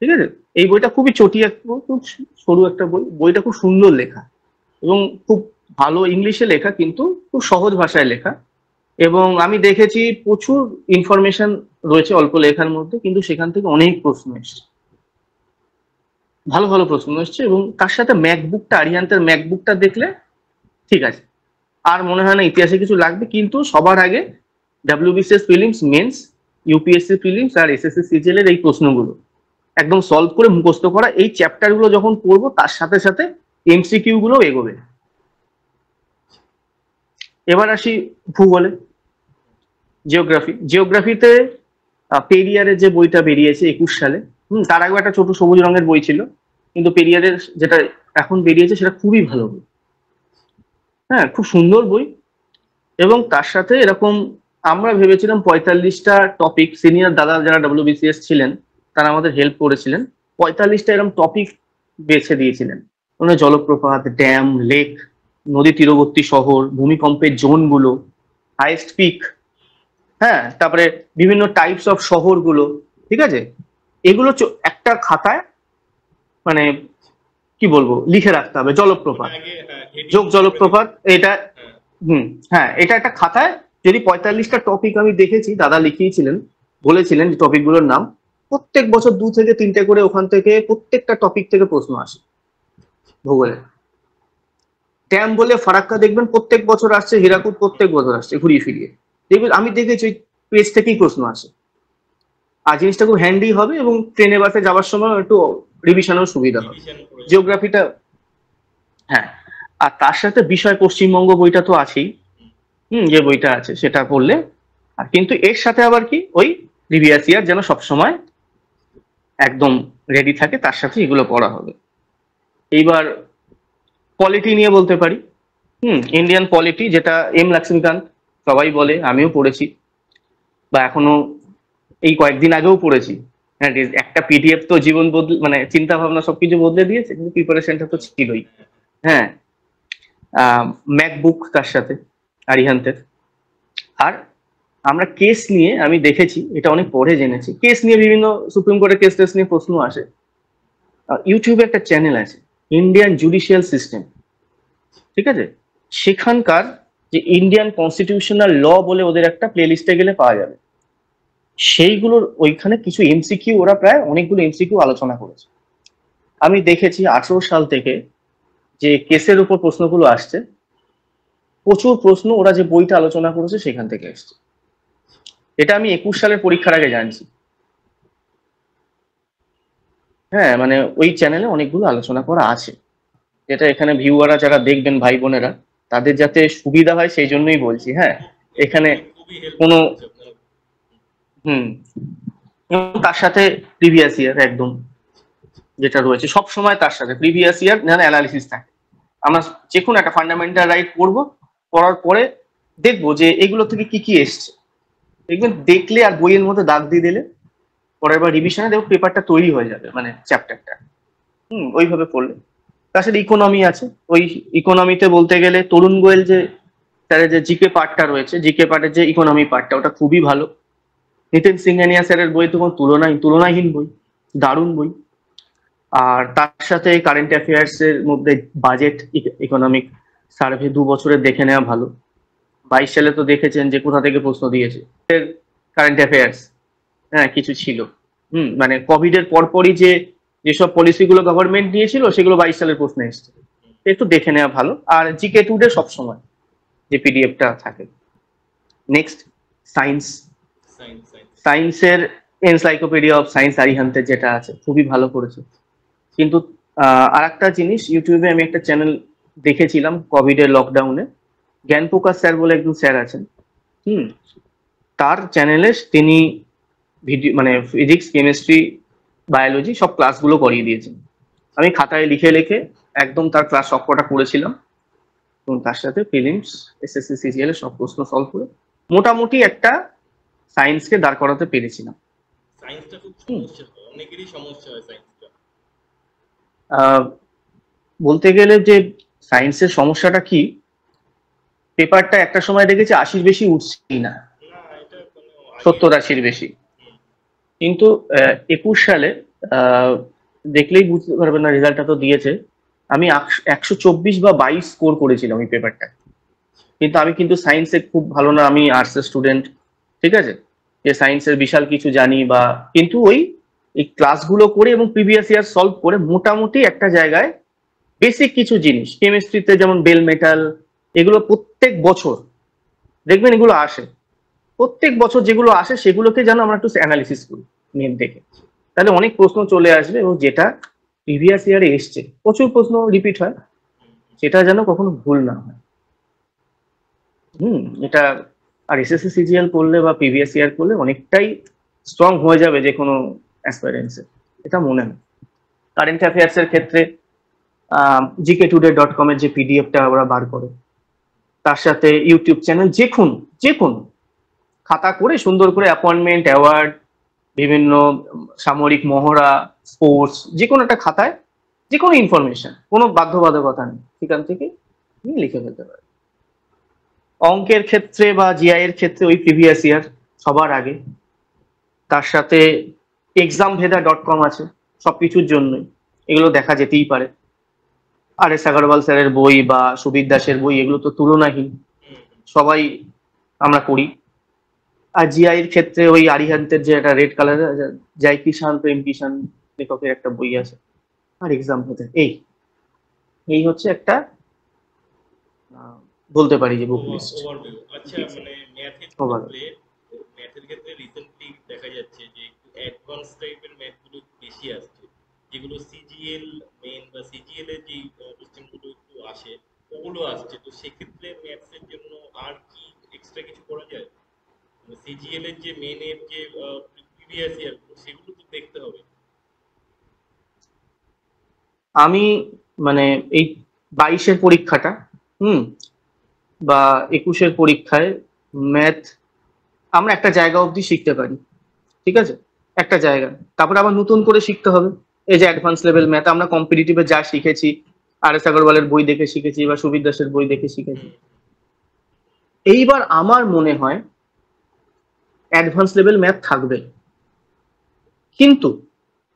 ঠিক আছে। এই বইটা খুবই চটি একটা বই, খুব সরু একটা বই, বইটা খুব সুন্দর লেখা এবং খুব ভালো ইংলিশে লেখা, কিন্তু খুব সহজ ভাষায় লেখা। এবং আমি দেখেছি প্রচুর ইনফরমেশন রয়েছে অল্প লেখার মধ্যে, কিন্তু সেখান থেকে অনেক প্রশ্ন এসছে, ভালো ভালো প্রশ্ন এসছে। এবং তার সাথে ম্যাকবুকটা, আরিহান্তের ম্যাকবুকটা দেখলে ঠিক আছে, আর মনে হয় না ইতিহাসে কিছু লাগবে। কিন্তু সবার আগে WBCS prelims, mains, UPSC prelims আর এসএসসি সিজিএল এর এই প্রশ্নগুলো একদম সলভ করে মুখস্থ করা, এই চ্যাপ্টার গুলো যখন পড়বো তার সাথে সাথে এমসিকিউ গুলো এগোবে। এবার আসি ভূগোলে, জিওগ্রাফিতে পেরিয়ারের যে বইটা বেরিয়েছে 21 সালে, তার আগে একটা ছোট সবুজ রঙের বই ছিল, কিন্তু পেরিয়ারের যেটা এখন বেরিয়েছে সেটা খুবই ভালো বই। হ্যাঁ, খুব সুন্দর বই। এবং তার সাথে এরকম আমরা ভেবেছিলাম 45টা টপিক, সিনিয়র দাদা যারা ডাব্লিউবিসিএস ছিলেন তারা আমাদের হেল্প করেছিলেন, 45টা এরকম টপিক বেছে দিয়েছিলেন। মানে জলপ্রপাত, ড্যাম, লেক, নদী তীরবর্তী শহর, ভূমিকম্পের জোনগুলো, হাইয়েস্ট পিক, হ্যাঁ, তারপরে বিভিন্ন টাইপস অফ শহরগুলো, ঠিক আছে। এগুলো একটা খাতায় মানে কি বলবো লিখে রাখতে হবে। জলপ্রপাত, আগে হ্যাঁ যোগ হেডিং করে জলপ্রপাত, দিবেন। এটা হ্যাঁ হ্যাঁ, এটা একটা খাতায় যদি 45টা টপিক আমি দেখেছি, দাদা লিখিয়েছিলেন, বলেছিলেন যে টপিকগুলোর নাম, প্রত্যেক বছর 2 থেকে 3টে করে ওখান থেকে প্রত্যেকটা টপিক থেকে প্রশ্ন আসে ভূগোলে। ড্যাম বলে ফারাক্কা দেখবেন প্রত্যেক বছর আসছে, হীরাকুদ প্রত্যেক বছর আসছে ঘুরিয়ে ফিরিয়ে, দেখবেন আমি দেখেছি ওই পেজ থেকেই প্রশ্ন আসে। আর জিনিসটা খুব হ্যান্ডি হবে এবং ট্রেনে বাসে যাওয়ার সময় একটু রিভিশনেও সুবিধা হবে। রিভিশন করে যাবেন। জিওগ্রাফিটা, হ্যাঁ, আর তার সাথে বিষয় পশ্চিমবঙ্গ বইটা তো আছেই, যে বইটা আছে সেটা পড়লে। আর কিন্তু এর সাথে আবার কি ওই প্রিভিয়াস ইয়ার যেন সবসময় একদম রেডি থাকে, তার সাথে এগুলো পড়া হবে। এইবার পলিটি নিয়ে বলতে পারি, ইন্ডিয়ান পলিটি, যেটা এম লক্ষ্মীকান্ত সবাই বলে, আমিও পড়েছি, বা এখনো এই কয়েকদিন আগেও পড়েছি। হ্যাঁ, একটা পিডিএফ তো জীবন বদলে, মানে চিন্তা ভাবনা সবকিছু বদলে দিয়েছে, কিন্তু প্রিপারেশনটা তো ছিলই। হ্যাঁ, ম্যাকবুক তার সাথে আরিহান্তের। আর আমরা কেস নিয়ে, আমি দেখেছি, এটা অনেক পরে জেনেছি, কেস নিয়ে বিভিন্ন সুপ্রিম কোর্টের কেস টেস নিয়ে প্রশ্ন আসে। ইউটিউবে একটা চ্যানেল আছে ইন্ডিয়ান জুডিশিয়াল সিস্টেম, ঠিক আছে, সেখানকার যে ইন্ডিয়ান কনস্টিটিউশনাল ল বলে ওদের একটা প্লে লিস্টে গেলে পাওয়া যাবে, সেইগুলোর ওইখানে কিছু এমসিকিউ, ওরা প্রায় অনেকগুলো এমসিকিউ আলোচনা করেছে। আমি দেখেছি 18 সাল থেকে যে কেসের উপর প্রশ্নগুলো আসছে, প্রচুর প্রশ্ন ওরা যে বইটা আলোচনা করেছে সেখান থেকে এসছে। এটা আমি 21 সালের পরীক্ষার আগে জানছি। হ্যাঁ, মানে ওই চ্যানেলে অনেকগুলো আলোচনা করা আছে, যেটা এখানে ভিউয়াররা যারা দেখবেন ভাই বোনেরা, তাদের যাতে সুবিধা হয় সেই জন্যই বলছি। হ্যাঁ, এখানে খুবই হেল্পফুল কোনো হচ্ছে আপনারা। হুম, এবং তার সাথে প্রিভিয়াস ইয়ার একদম যেটা রয়েছে সব সময় তার সাথে প্রিভিয়াস ইয়ার অ্যানালিসিস থাকে। আমরা যে কোনো একটা ফান্ডামেন্টাল রাইট পড়বো, পড়ার পরে দেখবো যে এগুলো থেকে কি কি এসছে। দেখবেন দেখলে আর বইয়ের মধ্যে দাগ দিয়ে দিলে পরের বার রিভিশনে দেখো পেপারটা তৈরি হয়ে যাবে, মানে চ্যাপ্টারটা। ওইভাবে পড়লে। তার সাথে ইকোনমি আছে। ওই ইকোনমিতে বলতে গেলে তরুণ গোয়েল যে স্যারের যে জিকে পার্টটা রয়েছে, জিকে পার্টের যে ইকোনমি পার্টটা, ওটা খুবই ভালো। নিতিন সিংহানিয়া স্যারের বই তো কোনো তুলনাহীন বই, দারুণ বই। আর তার সাথে কারেন্ট অ্যাফেয়ার্স এর মধ্যে বাজেট ইকোনমিক সার্ভে 2 বছরের দেখে নেওয়া ভালো। 22 সালে তো দেখেছেন যে কোথা থেকে প্রশ্ন দিয়েছে কারেন্ট অ্যাফেয়ার্স। হ্যাঁ, কিছু ছিল। মানে কোভিড এর পরপরই যেসব পলিসিগুলো গভর্নমেন্ট নিয়েছিল সেগুলো 22 সালের প্রশ্নে এসছে। একটু দেখে নেওয়া ভালো। আর জিকে টুডে সবসময় যে পিডিএফটা থাকে। Next, science. সায়েন্স সায়েন্স সায়েন্সের এনসাইক্লোপিডিয়া অফ সায়েন্স আরিহান্তের যেটা আছে খুবই ভালো করেছে। কিন্তু আর একটা জিনিস, ইউটিউবে আমি একটা চ্যানেল দেখেছিলাম কোভিড এর লকডাউনে, জ্ঞান প্রকাশ স্যার বলে একজন স্যার আছেন। তার চ্যানেলে তিনি ভিডিও মানে ফিজিক্স, কেমিস্ট্রি, বায়োলজি সব ক্লাসগুলো করিয়ে দিয়েছেন। আমি খাতায় লিখে লিখে একদম তার ক্লাস সবকটা করেছিলাম, এবং তার সাথে প্রিলিমস, এসএসসি, সিজিএল এর সব প্রশ্ন সলভ করে মোটামুটি একটা সায়েন্সকে দাঁড় করাতে পেরেছিলাম। সায়েন্সটা খুব সমস্যা হয়, অনেকেরই সমস্যা হয় সায়েন্সটা। আহ, বলতে গেলে যে সায়েন্সের সমস্যাটা কি, পেপারটা একটা সময় দেখেছি 80-র বেশি উঠছেই না, না, এটা কোনো আগে 70-80-র বেশি। কিন্তু 21 সালে আহ, দেখলেই বুঝতে পারবেন না, রেজাল্টটা তো দিয়েছে। আমি 124 বা 22 স্কোর করেছিলাম ওই পেপারটা। কিন্তু আমি কিন্তু সায়েন্সে খুব ভালো না, আমি আর্টসের স্টুডেন্ট, ঠিক আছে, যে সায়েন্সের বিশাল কিছু জানি বা, কিন্তু এই ক্লাসগুলো করে এবং প্রিভিয়াস ইয়ার সলভ করে মোটামুটি একটা জায়গায় বেসিক কিছু জিনিস, কেমিস্ট্রিতে যেমন বেল মেটাল, এগুলো প্রত্যেক বছর দেখবেন এগুলো আসে। প্রত্যেক বছর যেগুলো আসে সেগুলোকে যেন আমরা একটু অ্যানালিসিস করি নেট দেখে, তাহলে অনেক প্রশ্ন চলে আসবে। এবং যেটা প্রিভিয়াস ইয়ারে এসছে, প্রচুর প্রশ্ন রিপিট হয়, সেটা যেন কখনো ভুল না হয়। এটা আর এসএসসি সিজিএল করলে বা প্রিভিয়াস ইয়ার করলে অনেকটাই স্ট্রং হয়ে যাবে যে কোনো অ্যাসপারেন্সে, এটা মনে হয়। কারেন্ট অ্যাফেয়ার্স এর ক্ষেত্রে gk2day.com এর যে পিডিএফটা ওরা বার করে, তার সাথে ইউটিউব চ্যানেল যে কোনো খাতা করে সুন্দর করে অ্যাপয়েন্টমেন্ট, অ্যাওয়ার্ড, বিভিন্ন সামরিক মহড়া, স্পোর্টস, যে কোনো একটা খাতায় যে কোনো ইনফরমেশন, কোনো বাধ্যবাধকতা নেই, সেখান থেকে লিখে ফেলতে পারে। অঙ্কের ক্ষেত্রে বা জিআই এর ক্ষেত্রে ওই প্রিভিয়াস ইয়ার সবার আগে। তার সাথে examveda.com আছে সবকিছুর জন্যই, এগুলো দেখা যেতেই পারে। আর এস আগরওয়াল স্যারের বই বা সুবীর দাসের বই, এগুলো তো তুলনাহীন, সবাই আমরা করি। আর জিআই এর ক্ষেত্রে ওই আরিহান্তের যে একটা রেড কালার জয় কিষান প্রেম কিষান লেখকের একটা বই আছে। আর এক্সাম হতে এই হচ্ছে একটা বলতে পারি যে বুক লিস্ট। ওভারভিউ। আচ্ছা, মানে ম্যাথের ক্ষেত্রে রিসেন্টলি দেখা যাচ্ছে যে একটু অ্যাডভান্স টাইপের ম্যাথগুলো বেশি আসছে, যেগুলো সিজিএল মেইন বা সিজিএল এর যে কোশ্চেনগুলো একটু আসে ওগুলো আসছে। তো সেক্ষেত্রে ম্যাথসের জন্য আর কি এক্সট্রা কিছু করা যায়? সিজিএল এর যে মেইনের যে প্রিভিয়াস ইয়ার সেগুলো তো দেখতে হবে। আমি মানে এই 22-এর পরীক্ষাটা বা 21-এর পরীক্ষায় ম্যাথ আমরা একটা জায়গা অবধি শিখতে পারি, ঠিক আছে, একটা জায়গা, তারপরে আবার নতুন করে শিখতে হবে। এই যে অ্যাডভান্স লেভেল ম্যাথ আমরা কম্পিটিটিভে যা শিখেছি, আর এস আগরওয়ালের বই দেখে শিখেছি বা সুবীর দাসের বই দেখে শিখেছি, এইবার আমার মনে হয় অ্যাডভান্স লেভেল ম্যাথ থাকবে, কিন্তু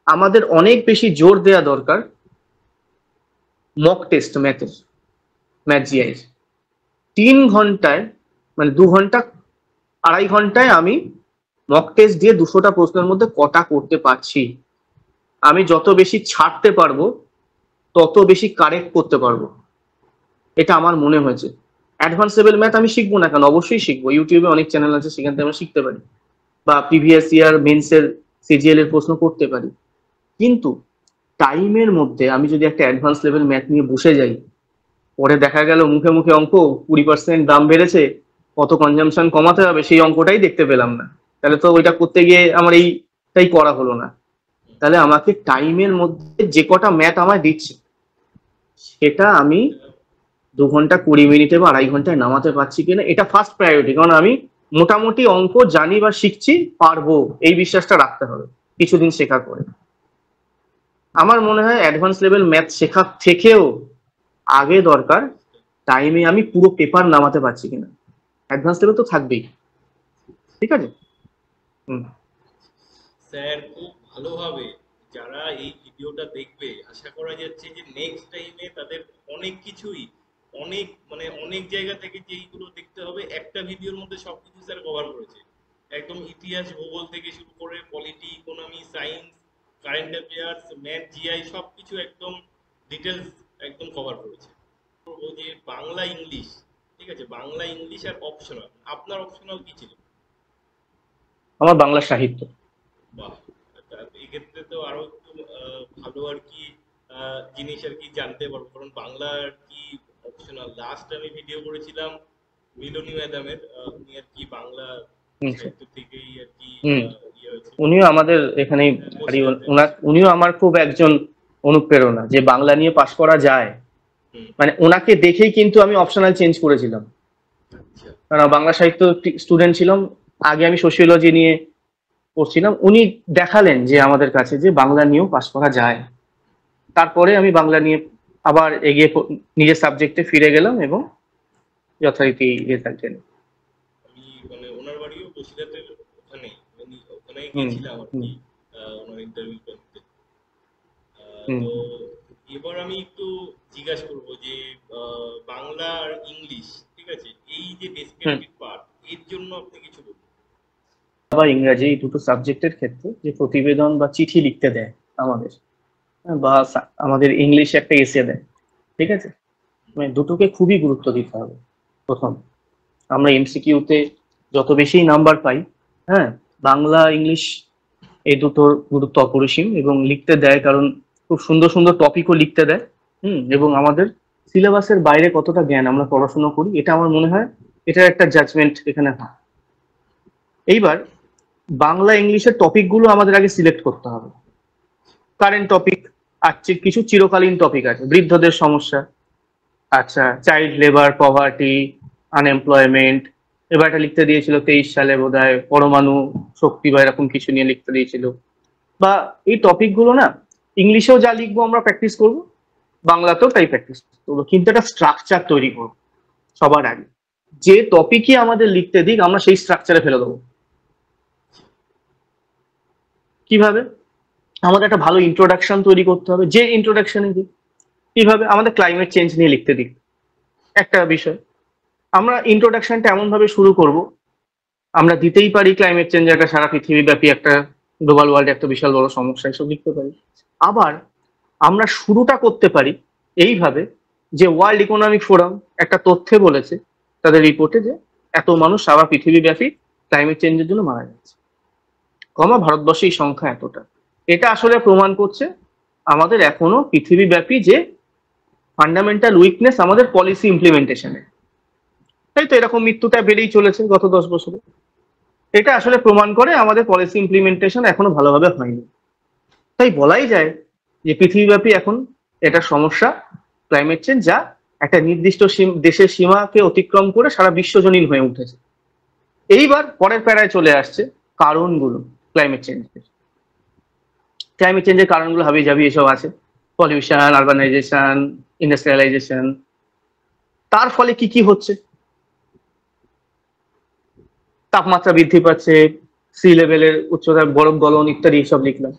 আমাদের অনেক বেশি জোর দেওয়া দরকার মক টেস্ট ম্যাথের, ম্যাথ জিআই 3 ঘন্টায়, মানে 2 ঘন্টা 2.5 ঘন্টায় আমি মক টেস্ট দিয়ে 200টা প্রশ্নের মধ্যে কটা করতে পারছি। আমি যত বেশি ছাড়তে পারবো তত বেশি কারেক্ট করতে পারবো, এটা আমার মনে হয়েছে। অ্যাডভান্স লেভেল ম্যাথ আমি শিখবো না কেন, অবশ্যই শিখবো, ইউটিউবে অনেক চ্যানেল আছে, সেখান থেকে আমরা শিখতে পারি, বা প্রিভিয়াস ইয়ার মেন্সের সিজিএল এর প্রশ্ন করতে পারি। কিন্তু টাইমের মধ্যে আমি যদি একটা অ্যাডভান্স লেভেল ম্যাথ নিয়ে বসে যাই, পরে দেখা গেল মুখে মুখে অঙ্ক 20% দাম বেড়েছে, কত কনজাম্পশন কমাতে হবে সেই অঙ্কটাই দেখতে পেলাম না, তাহলে তো ওইটা করতে গিয়ে আমার এইটাই করা হলো না। তাহলে আমাকে টাইমের মধ্যে যে কটা ম্যাথ আমায় দিচ্ছে সেটা আমি 2 ঘন্টা 20 মিনিটে বা 2.5 ঘন্টায় নামাতে পারছি কিনা, এটা ফার্স্ট প্রায়োরিটি। কারণ আমি মোটামুটি অঙ্ক জানি বা শিখছি, পারবো, এই বিশ্বাসটা রাখতে হবে কিছুদিন শেখার পরে। আমার মনে হয় অ্যাডভান্স লেভেল ম্যাথ শেখার থেকেও আগে দরকার টাইমে আমি পুরো পেপার নামাতে পারছি কিনা। অ্যাডভান্স লেভেল তো থাকবেই, ঠিক আছে। হুম। স্যার খুব ভালোভাবে যারা এই ভিডিওটা দেখবে, আশা করা যাচ্ছে যে নেক্সট টাইমে তাদের অনেক কিছুই, অনেক মানে অনেক জায়গা থেকে যেইগুলো দেখতে হবে একটা ভিডিওর মধ্যে সবকিছু স্যার কভার করেছে। একদম ইতিহাস ভূগোল থেকে শুরু করে polity, economy, science, current affairs, math, GI সবকিছু একদম ডিটেলস একদম কভার করেছে। বলবো যে বাংলা ইংলিশ, ঠিক আছে, বাংলা ইংলিশ আর অপশনাল, আপনার অপশনাল কি ছিল? আমার বাংলা সাহিত্য। বাহ! এক্ষেত্রে তো আরো একটু ভালো আর কি জিনিস আর কি জানতে পারবো, কারণ বাংলা আর কি অপশনাল। লাস্ট আমি ভিডিও করেছিলাম মিলনী ম্যাডামের, উনি আর কি বাংলা হুম সাহিত্য থেকেই আর কি হুম। ইয়ে হয়েছে, উনিও আমাদের এখানেই বাড়ি, বসিরহাটে। উনিও আমার খুব একজন অনুপ্রেরণা, যে বাংলা নিয়ে পাশ করা যায়। হুম। মানে ওনাকে দেখেই কিন্তু আমি অপশনাল চেঞ্জ করেছিলাম, আচ্ছা। কারণ বাংলা সাহিত্য স্টুডেন্ট ছিলাম, আগে আমি সোশিওলজি নিয়ে পড়ছিলাম, উনি দেখালেন যে আমাদের কাছে যে বাংলা নিয়েও পাশ করা যায়। তারপরে আমি বাংলা নিয়ে আবার এগিয়ে নিজের সাবজেক্টে ফিরে গেলাম এবং যথারীতি রেজাল্ট এলো। আমি মানে ওনার বাড়িও বসিরহাটের ওখানে, উনি ওখানে হুম গিয়েছিলাম আর হুম কি ওনার ইন্টারভিউ করতে। হুম তো এবার আমি একটু জিজ্ঞাসা করবো যে বাংলা আর ইংলিশ, ঠিক আছে, এই যে হুম। ডেসক্রিপটিভ পার্ট, এর জন্য আপনি কিছু বলুন। বা ইংরাজি, এই দুটো সাবজেক্টের ক্ষেত্রে যে প্রতিবেদন বা চিঠি লিখতে দেয় আমাদের, বা আমাদের ইংলিশে একটা এসে দেয়, ঠিক আছে, মানে দুটোকে খুবই গুরুত্ব দিতে হবে। প্রথম, আমরা এমসিকিউতে যত বেশি নাম্বার পাই, হ্যাঁ, বাংলা ইংলিশ এই দুটোর গুরুত্ব অপরিসীম, এবং লিখতে দেয় কারণ খুব সুন্দর সুন্দর টপিকও লিখতে দেয়। এবং আমাদের সিলেবাসের বাইরে কতটা জ্ঞান আমরা পড়াশোনা করি, এটা আমার মনে হয় এটার একটা জাজমেন্ট এখানে হয়। এইবার বাংলা ইংলিশের টপিকগুলো আমাদের আগে সিলেক্ট করতে হবে। কারেন্ট টপিক আর কিছু চিরকালীন টপিক আছে, বৃদ্ধদের সমস্যা, আচ্ছা, চাইল্ড লেবার, পভার্টি, আনএমপ্লয়মেন্ট। এবার এটা লিখতে দিয়েছিল 23 সালে বোধহয়, পরমাণু শক্তি বা এরকম কিছু নিয়ে লিখতে দিয়েছিল। বা এই টপিক গুলো না, ইংলিশেও যা লিখবো আমরা প্র্যাকটিস করবো, বাংলাতেও তাই প্র্যাকটিস করবো, কিন্তু একটা স্ট্রাকচার তৈরি করবো। সবার আগে যে টপিকই আমাদের লিখতে দিক আমরা সেই স্ট্রাকচারে ফেলে দেবো। কিভাবে? আমাদের একটা ভালো ইন্ট্রোডাকশন তৈরি করতে হবে, যে ইন্ট্রোডাকশনে দিক। কিভাবে? আমাদের ক্লাইমেট চেঞ্জ নিয়ে লিখতে দিক একটা বিষয়, আমরা ইন্ট্রোডাকশনটা এমন ভাবে শুরু করব, আমরা দিতেই পারি ক্লাইমেট চেঞ্জ একটা সারা পৃথিবীব্যাপী একটা গ্লোবাল ওয়ার্ল্ড একটা বিশাল বড় সমস্যা, এসব লিখতে পারি। আবার আমরা শুরুটা করতে পারি এইভাবে, যে ওয়ার্ল্ড ইকোনমিক ফোরাম একটা তথ্যে বলেছে তাদের রিপোর্টে যে এত মানুষ সারা পৃথিবীব্যাপী ক্লাইমেট চেঞ্জের জন্য মারা যাচ্ছে, ভারতবর্ষে এই সংখ্যা এতটা। এটা আসলে প্রমাণ করছে আমাদের এখনো পৃথিবীব্যাপী যে ফান্ডামেন্টাল উইকনেস আমাদের পলিসি ইমপ্লিমেন্টেশনে। তাই তো এরকম মৃত্যুটা বেড়েই চলেছে গত 10 বছরে। এটা আসলে প্রমাণ করে আমাদের পলিসি ইমপ্লিমেন্টেশন এখনো ভালোভাবে হয়নি। তাই বলাই যায় যে পৃথিবীব্যাপী এখন এটা সমস্যা, ক্লাইমেট চেঞ্জ, যা একটা নির্দিষ্ট দেশের সীমাকে অতিক্রম করে সারা বিশ্বজনীন হয়ে উঠেছে। এইবার পরের প্যারায় চলে আসছে কারণগুলো ক্লাইমেট চেঞ্জের। ক্লাইমেট চেঞ্জের কারণগুলো হাবি জাবি এসব আছে, পলিউশন, আরবানাইজেশন, ইন্ডাস্ট্রিয়ালাইজেশন। তার ফলে কি কি হচ্ছে? তাপমাত্রা বৃদ্ধি পাচ্ছে, সি লেভেলের উচ্চতা, বরফ গলন ইত্যাদি সব লিখলাম।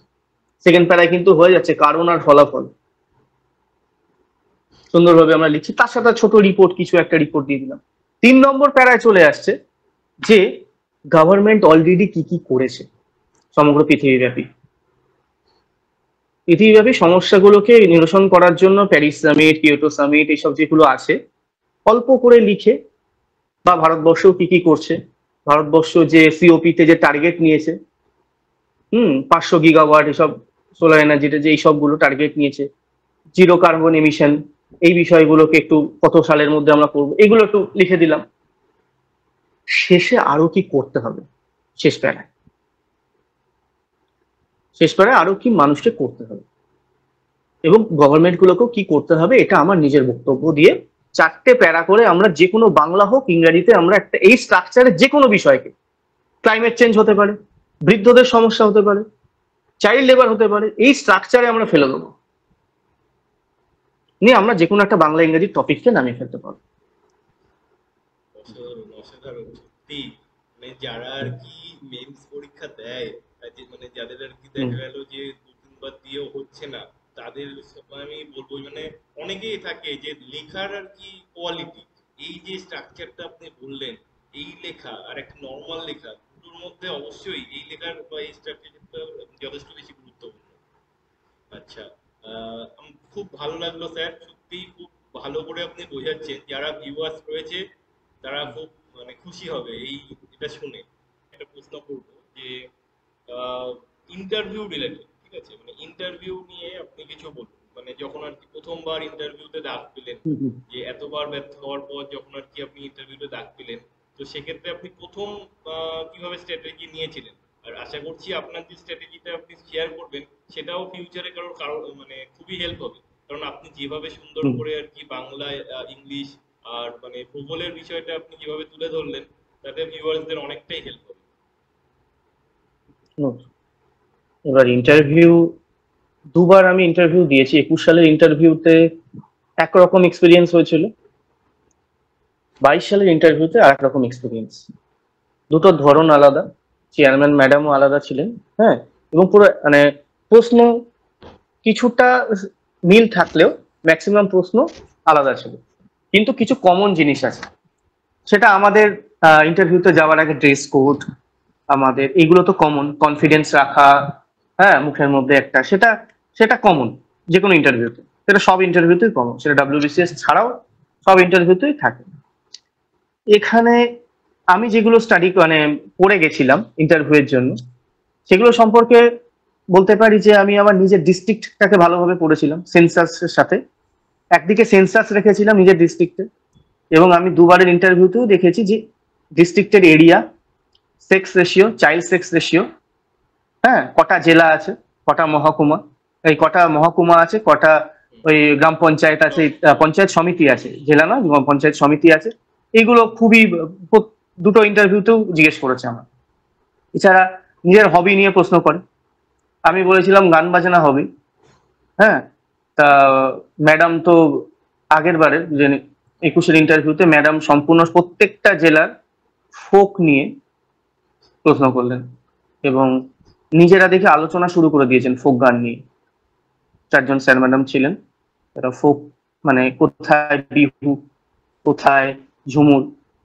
সেকেন্ড প্যারায় কিন্তু হয়ে যাচ্ছে কারণ আর ফলাফল, সুন্দরভাবে আমরা লিখছি, তার সাথে ছোট রিপোর্ট, কিছু একটা রিপোর্ট দিয়ে দিলাম। 3 নম্বর প্যারায় চলে আসছে যে গভর্নমেন্ট অলরেডি কি কি করেছে সমগ্র পৃথিবীব্যাপী। পৃথিবীব্যাপী সমস্যাগুলোকে নিরসন করার জন্য প্যারিস সামিট, কিয়োটো সামিট, এইসব যেগুলো আছে, অল্প করে লিখে, বা ভারতবর্ষ কি কি করছে, ভারতবর্ষ যে সিওপি তে যে টার্গেট নিয়েছে, 500 গিগাওয়াট এসব সোলার এনার্জিতে যে এইসবগুলো টার্গেট নিয়েছে, জিরো কার্বন এমিশন, এই বিষয়গুলোকে একটু কত সালের মধ্যে আমরা করবো, এগুলো একটু লিখে দিলাম। শেষে আরো কি করতে হবে, শেষ প্যারায় আরো কি মানুষকে করতে হবে এবং গভর্নমেন্ট গুলোকেও কি করতে হবে, এটা আমার নিজের বক্তব্য দিয়ে 4টে প্যারা করে আমরা যে কোনো, বাংলা হোক ইংরাজিতে, আমরা একটা এই স্ট্রাকচারে যে কোনো বিষয়কে, ক্লাইমেট চেঞ্জ হতে পারে, বৃদ্ধদের সমস্যা হতে পারে, চাইল্ড লেবার হতে পারে, এই স্ট্রাকচারে আমরা ফেলে দেবো, নিয়ে আমরা যে কোনো একটা বাংলা ইংরেজি টপিককে নামিয়ে ফেলতে পারবো। অসাধারণ, অসাধারণ সত্যি। মানে যারা আর কি মেন্স পরীক্ষা দেয়, মানে যাদের আর কি দেখা গেল যে 2-3 বার দিয়েও হচ্ছে না, তাদের আমি বলবো মানে অনেকেই থাকে যে লেখার আর কি কোয়ালিটি, এই যে স্ট্রাকচারটা আপনি বললেন, এই লেখা আর একটা নর্মাল লেখা, দুটোর মধ্যে অবশ্যই এই লেখার বা এই স্ট্রাকচারটা যথেষ্ট বেশি গুরুত্বপূর্ণ। আচ্ছা, খুব ভালো লাগলো স্যার, সত্যি খুব ভালো করে আপনি বোঝাচ্ছেন। যারা ভিউয়ার্স রয়েছে তারা খুব মানে খুশি হবে এই এটা শুনে। একটা প্রশ্ন করবো যে ইন্টারভিউ রিলেটেড, ঠিক আছে, মানে ইন্টারভিউ নিয়ে আপনি কিছু বলুন। মানে যখন আর কি প্রথমবার ইন্টারভিউতে ডাক পেলেন, যে এতবার ব্যর্থ হওয়ার পর যখন আর কি আপনি ইন্টারভিউতে ডাক পেলেন, তো সেক্ষেত্রে আপনি প্রথম কিভাবে স্ট্র্যাটেজি নিয়েছিলেন? আর আশা করছি আপনার যে স্ট্র্যাটেজিটা আপনি শেয়ার করবেন সেটাও ফিউচারে কারো মানে খুবই হেল্প হবে। কারণ আপনি যেভাবে সুন্দর করে আর কি বাংলায়, ইংলিশ আর মানে ভূগোলের বিষয়টা আপনি যেভাবে তুলে ধরলেন, তাতে ভিউয়ার্সদের অনেকটাই হেল্প হবে। এবার ইন্টারভিউ, দুবার আমি ইন্টারভিউ দিয়েছি। 21 সালের ইন্টারভিউতে একরকম এক্সপিরিয়েন্স হয়েছিল, 22 সালের ইন্টারভিউতে আর এক রকম এক্সপিরিয়েন্স। দুটো ধরন আলাদা, চেয়ারম্যান ম্যাডামও আলাদা ছিলেন, হ্যাঁ, এবং পুরো মানে প্রশ্ন কিছুটা মিল থাকলেও ম্যাক্সিমাম প্রশ্ন আলাদা ছিল, কিন্তু কিছু কমন জিনিস আছে। সেটা আমাদের ইন্টারভিউতে যাওয়ার আগে ড্রেস কোড, আমাদের এগুলো তো কমন, কনফিডেন্স রাখা, হ্যাঁ, মুখের মধ্যে একটা, সেটা সেটা কমন যে কোনো ইন্টারভিউতে, সেটা সব ইন্টারভিউতেই কমন, সেটা WBCS ছাড়াও সব ইন্টারভিউতেই থাকে। এখানে আমি যেগুলো স্টাডি মানে পড়ে গেছিলাম ইন্টারভিউয়ের জন্য, সেগুলো সম্পর্কে বলতে পারি যে আমি আমার নিজের ডিস্ট্রিক্টটাকে ভালোভাবে পড়েছিলাম সেন্সাসের সাথে। একদিকে সেন্সাস রেখেছিলাম নিজের ডিস্ট্রিক্টে, এবং আমি দুবারের ইন্টারভিউতেও দেখেছি যে ডিস্ট্রিক্টের area, sex ratio, child sex ratio, হ্যাঁ, কটা জেলা আছে, কটা মহকুমা, এই কটা মহকুমা আছে, কটা ওই গ্রাম পঞ্চায়েত আছে, পঞ্চায়েত সমিতি আছে, জেলা নয়, পঞ্চায়েত সমিতি আছে, এইগুলো খুবই দুটো ইন্টারভিউতেও জিজ্ঞেস করেছে আমার। এছাড়া নিজের হবি নিয়ে প্রশ্ন করে, আমি বলেছিলাম গান বাজনা হবি, হ্যাঁ। তা ম্যাডাম তো আগের বারের যে 21-এর ইন্টারভিউতে ম্যাডাম সম্পূর্ণ প্রত্যেকটা জেলার ফোক নিয়ে প্রশ্ন করলেন, এবং নিজেরা দেখে আলোচনা শুরু করে দিয়েছেন ফোক গান নিয়ে। 4জন স্যার ম্যাডাম ছিলেন, তারা ফোক মানে কোথায় বিহু, কোথায় ঝুমুর,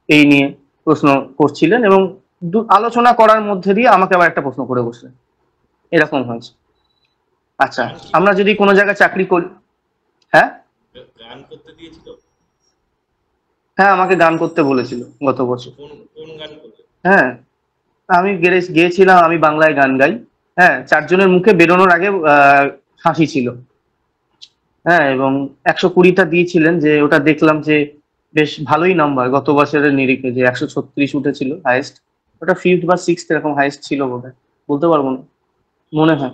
এই নিয়ে প্রশ্ন করছিলেন, এবং আলোচনা করার মধ্যে দিয়ে আমাকে আবার একটা প্রশ্ন করে বসলেন, এরকম হয়েছে। আচ্ছা, আমরা যদি কোনো জায়গায় চাকরি করি, হ্যাঁ, গান করতে দিয়েছিল? হ্যাঁ, আমাকে গান করতে বলেছিল গত বছর। কোন গান করবে? হ্যাঁ, আমি গিয়েছিলাম, আমি বাংলায় গান গাই, হ্যাঁ, 4জনের মুখে বেরোনোর আগে হাসি ছিল, হ্যাঁ, এবং 120টা দিয়েছিলেন, যে ওটা দেখলাম যে বেশ ভালোই নাম্বার, গত বছরের নিরিখে যে 136 উঠেছিল হাইয়েস্ট, ওটা 5th বা 6th এরকম হাইয়েস্ট ছিল বোধহয়, বলতে পারবো না, মনে হয়।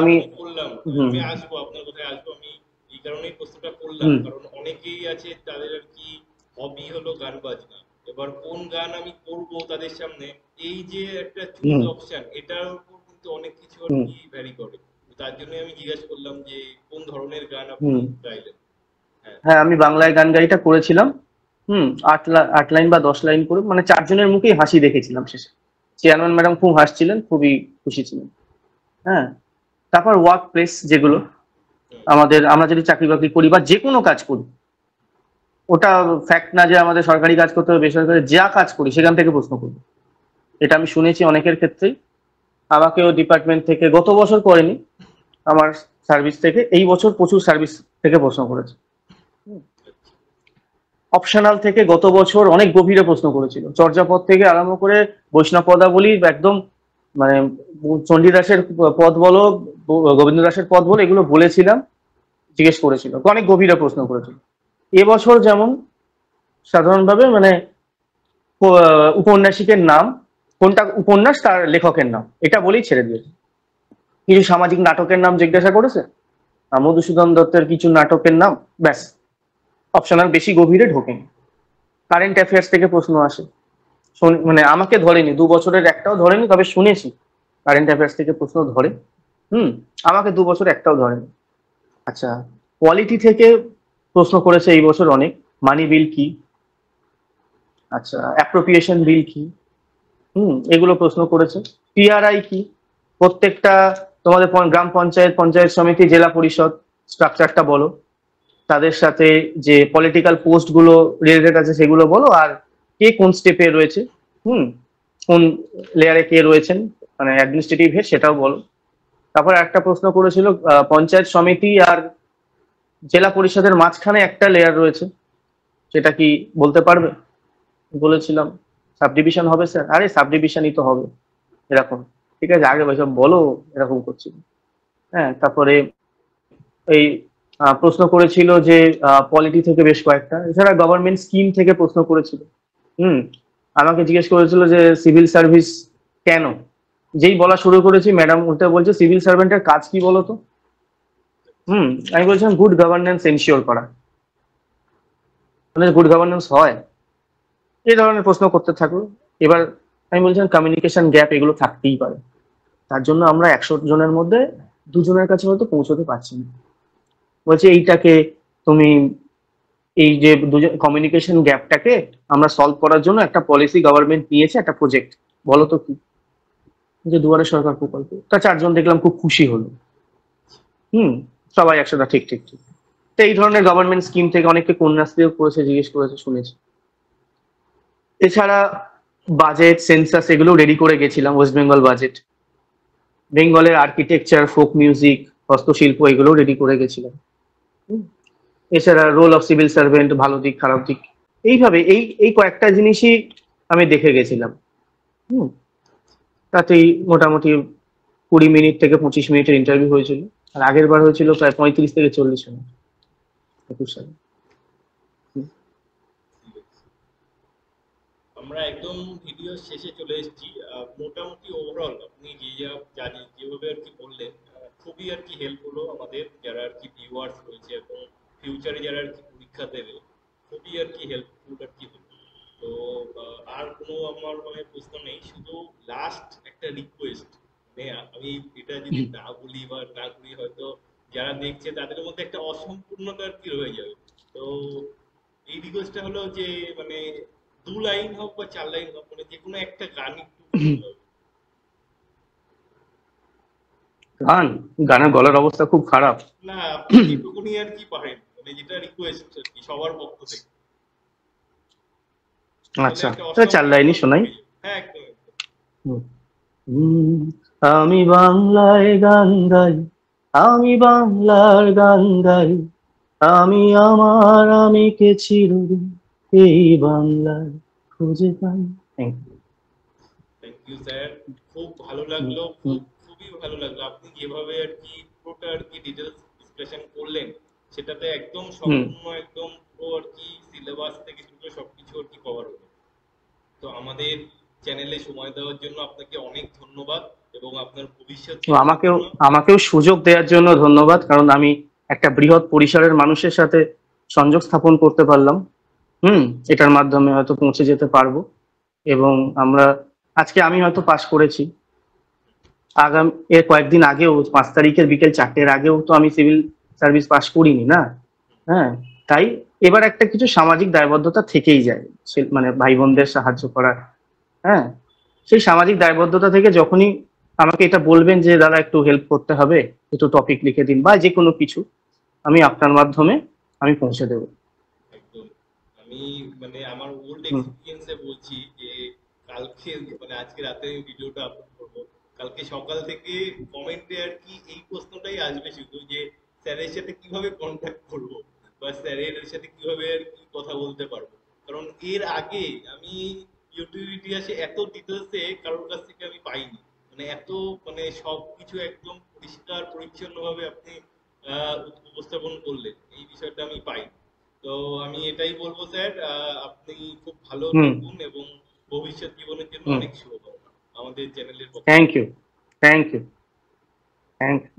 আমি বললাম আমি আসবো, আপনার কথায় আসবো। আমি এই কারণেই প্রশ্নটা করলাম, কারণ অনেকেই আছে তাদের আর কি হবি হলো গান বাজনা, এবার কোন গান আমি করব তাদের সামনে, এই যে একটা চুজ অপশন, এটার উপর কিন্তু অনেক কিছু আর কি ভ্যারি করে। তার জন্য আমি জিজ্ঞাসা করলাম যে কোন ধরনের গান আপনি গাইলেন। হ্যাঁ, আমি বাংলায় গান গাইটা করেছিলাম, 8 লাইন বা 10 লাইন করে, মানে 4জনের মুখেই হাসি দেখেছিলাম শেষে। চেয়ারম্যান ম্যাডাম খুব হাসছিলেন, খুবই খুশি ছিলেন, হ্যাঁ। তারপর ওয়ার্ক প্লেস, যেগুলো আমাদের, আমরা যদি চাকরি বাকরি করি বা যে কোনো কাজ করি, ওটা ফ্যাক্ট না যে আমাদের সরকারি কাজ করতে হবে, বেসরকারি, যা কাজ করি সেখান থেকে প্রশ্ন করবো। এটা আমি শুনেছি অনেকের ক্ষেত্রেই, আমাকেও ডিপার্টমেন্ট থেকে গত বছর করেনি, আমার সার্ভিস থেকে এই বছর প্রচুর সার্ভিস থেকে প্রশ্ন করেছে। অপশনাল থেকে গত বছর অনেক গভীরে প্রশ্ন করেছিল, চর্যাপদ থেকে আরম্ভ করে বৈষ্ণব পদাবলী একদম, মানে চণ্ডীদাসের পদ বলো, গোবিন্দ দাসের পদ বলো, এগুলো বলেছিলাম, জিজ্ঞেস করেছিল, অনেক গভীরে প্রশ্ন করেছিল। এবছর যেমন সাধারণভাবে মানে উপন্যাসিকের নাম, কোনটা উপন্যাস তার লেখকের নাম, এটা বলেই ছেড়ে দিয়েছে। কিছু সামাজিক নাটকের নাম জিজ্ঞাসা করেছে, মধুসূদন দত্তের কিছু নাটকের নাম, ব্যাস। অপশনাল বেশি গভীরে ঢোকেনি। কারেন্ট অ্যাফেয়ার্স থেকে প্রশ্ন আসে, মানে আমাকে ধরেনি, 2 বছরের একটাও ধরেনি, তবে শুনেছি কারেন্ট অ্যাফেয়ার্স থেকে প্রশ্ন ধরে। হুম, আমাকে 2 বছর একটাও ধরেনি। আচ্ছা, কোয়ালিটি থেকে প্রশ্ন করেছে এই বছর অনেক, মানি বিল কি, আচ্ছা অ্যাপ্রোপ্রিয়েশন বিল কি, এগুলো প্রশ্ন করেছে। পিআরআই কি, প্রত্যেকটা তোমাদের গ্রাম পঞ্চায়েত, পঞ্চায়েত সমিতি, জেলা পরিষদ স্ট্রাকচারটা বলো, তাদের সাথে যে পলিটিক্যাল পোস্ট গুলো রিলেটেড আছে সেগুলো বলো, আর কে কোন স্টেপে রয়েছে, হুম, কোন লেয়ারে কে রয়েছেন, মানে অ্যাডমিনিস্ট্রেটিভ হেড, সেটাও বলো। তারপর একটা প্রশ্ন করেছিল, পঞ্চায়েত সমিতি আর জেলা পরিষদের মাঝখানে একটা লেয়ার রয়েছে, সেটা কি বলতে পারবে? বলেছিলাম সাব ডিভিশন হবে স্যার, আরে সাব ডিভিশনই তো হবে, এরকম। ঠিক আছে, আগে সব বলো, এরকম করছিল। হ্যাঁ, তারপরে এই প্রশ্ন করেছিল যে পলিটি থেকে বেশ কয়েকটা, এছাড়া গভর্নমেন্ট স্কিম থেকে প্রশ্ন করেছিল। হুম, আমাকে জিজ্ঞেস করেছিল যে সিভিল সার্ভিস কেন, যেই বলা শুরু করেছি ম্যাডাম উল্টে বলছে সিভিল সার্ভেন্টের কাজ কি বলতো। আমি বলছিলাম গুড গভর্নেন্স এনশিওর করা, মানে গুড গভর্নেন্স হয়, এই ধরনের প্রশ্ন করতে থাকলো। এবার আমি বলছিলাম কমিউনিকেশন গ্যাপ এগুলো থাকতেই পারে, তার জন্য আমরা 100 জনের মধ্যে 2 জনের কাছে হয়তো পৌঁছতে পারছি না। বলছে এইটাকে তুমি, এই যে দুজন কমিউনিকেশন গ্যাপটাকে আমরা সলভ করার জন্য একটা পলিসি গভর্নমেন্ট নিয়েছে, একটা প্রজেক্ট, বলো তো কি? যে দুয়ারে সরকার প্রকল্প, তা 4 জন দেখলাম খুব খুশি হলো। হুম, সবাই একসাথে, ঠিক ঠিক ঠিক। তো এই ধরনের গভর্নমেন্ট স্কিম থেকে অনেককে কন্যাশ্রীও করেছে, জিজ্ঞেস করেছে, শুনেছি। এছাড়া বাজেট, সেন্সাস এগুলো রেডি করে গেছিলাম, ওয়েস্ট বেঙ্গল বাজেট, বেঙ্গলের আর্কিটেকচার, ফোক মিউজিক, হস্তশিল্প এগুলো রেডি করে গেছিলাম। হুম, এছাড়া রোল অফ সিভিল সার্ভেন্ট, ভালো দিক খারাপ দিক, এইভাবে এই এই কয়েকটা জিনিসই আমি দেখে গেছিলাম। হুম, তাতেই মোটামুটি 20 মিনিট থেকে 25 মিনিটের ইন্টারভিউ হয়েছিল, আর আগের বার হয়েছিল প্রায় 35 থেকে 40 মিনিট, 21 সালে। হুম, আমরা একদম ভিডিও শেষে চলে এসেছি। মোটামুটি ওভারঅল আপনি যেভাবে আর কি বললেন, খুবই আর কি হেল্প হলো আমাদের যারা আর কি ভিউয়ার্স রয়েছে এবং ফিউচারে যারা আর কি পরীক্ষা দেবে, খুবই আর কি হেল্পফুল আর কি হলো। তো আর কোনো আমার মানে প্রশ্ন নেই, শুধু লাস্ট একটা রিকোয়েস্ট, মানে আমি এটা যদি না বলি বা না করি হয়তো যারা দেখছে তাদের মধ্যে একটা অসম্পূর্ণতা আর কি রয়ে যাবে। তো এই রিকোয়েস্টটা হলো যে মানে 2 লাইন হোক বা 4 লাইন হোক, মানে যে কোনো একটা গান একটু বলতে হবে। গান, গানের গলার অবস্থা খুব খারাপ। না, আপনি যেটুকুনি আর কি পারেন, মানে যেটা রিকোয়েস্ট আর কি সবার পক্ষ থেকে, তাহলে আচ্ছা, একটা তাহলে 4 লাইনই অসম্পূর্ণতা শোনাই। থেকে যাবে। হ্যাঁ, একদম একদম। হুম, হুম, আমি বাংলায় গান গাই, আমি বাংলার গান গাই, আমি আমার আমিকে চিরদিন এই বাংলায় খুঁজে পাই। Thank you. Thank you sir, খুব ভালো হুম, লাগলো, হুম, খুবই ভালো লাগলো আপনি যেভাবে আর কি পুরোটা আর কি ডিটেলস ডিসকাশন করলেন, সেটাতে একদম হুম। সম্পূর্ণ একদম পুরো আর কি সিলেবাস থেকে শুরু করে সবকিছু আর কি কভার হলো। তো আমাদের চ্যানেলে সময় দেওয়ার জন্য আপনাকে অনেক ধন্যবাদ এবং আপনার ভবিষ্যৎ তো জীবনের আমাকেও জন্য। আমাকেও সুযোগ দেওয়ার জন্য ধন্যবাদ, কারণ আমি একটা বৃহৎ পরিসরের মানুষের সাথে সংযোগ স্থাপন করতে পারলাম। এটার মাধ্যমে হয়তো পৌঁছে যেতে পারবো। এবং আমরা, আজকে আমি হয়তো পাশ করেছি, আগামী এর কয়েকদিন আগেও 5 তারিখের বিকেল 4টের আগেও তো আমি সিভিল সার্ভিস পাশ করিনি না। হ্যাঁ, তাই এবার একটা কিছু সামাজিক দায়বদ্ধতা থেকেই যায়, মানে ভাই বোনদের সাহায্য করা। হ্যাঁ, সেই সামাজিক দায়বদ্ধতা থেকে যখনই আমাকে এটা বলবেন যে দাদা একটু হেল্প করতে হবে, একটু টপিক লিখে দিন বা যে কোনো কিছু, আমি আপনার মাধ্যমে আমি পৌঁছে দেবো। একদম, আমি মানে আমার ওল্ড হুম, এক্সপিরিয়েন্সে বলছি যে কালকে মানে আজকে রাতে আমি ভিডিওটা আপলোড করবো, কালকে সকাল থেকে কমেন্টে আর কি এই প্রশ্নটাই আসবে শুধু যে স্যারের সাথে কিভাবে কন্ট্যাক্ট করব বা স্যারের সাথে কিভাবে আর কি কথা বলতে পারবো। কারণ এর আগে আমি ইউটিউব ইতিহাসে এত ডিটেলসে কারোর কাছ থেকে আমি পাইনি। মানে এত মানে সবকিছু একদম পরিষ্কার পরিচ্ছন্ন ভাবে আপনি উপস্থাপন করলেন, এই বিষয়টা আমি পাইনি। তো আমি এটাই বলবো স্যার, আপনি খুব ভালো হুম থাকুন এবং ভবিষ্যৎ জীবনের জন্য হুম। অনেক শুভকামনা আমাদের চ্যানেলের পক্ষ থ্যাংক থেকে। You, thank you, thank you.